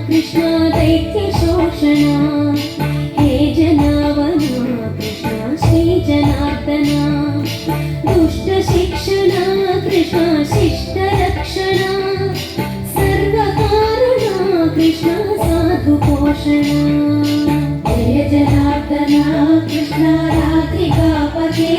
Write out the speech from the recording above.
कृष्ण दैत्यशोषणा हे जनावना कृष्ण श्रीजनार्दना दुष्टशिक्षणा कृष्ण शिष्टरक्षणा सर्वकारणा कृष्ण साधुपोषणा जय जनार्दना कृष्ण राधिकापते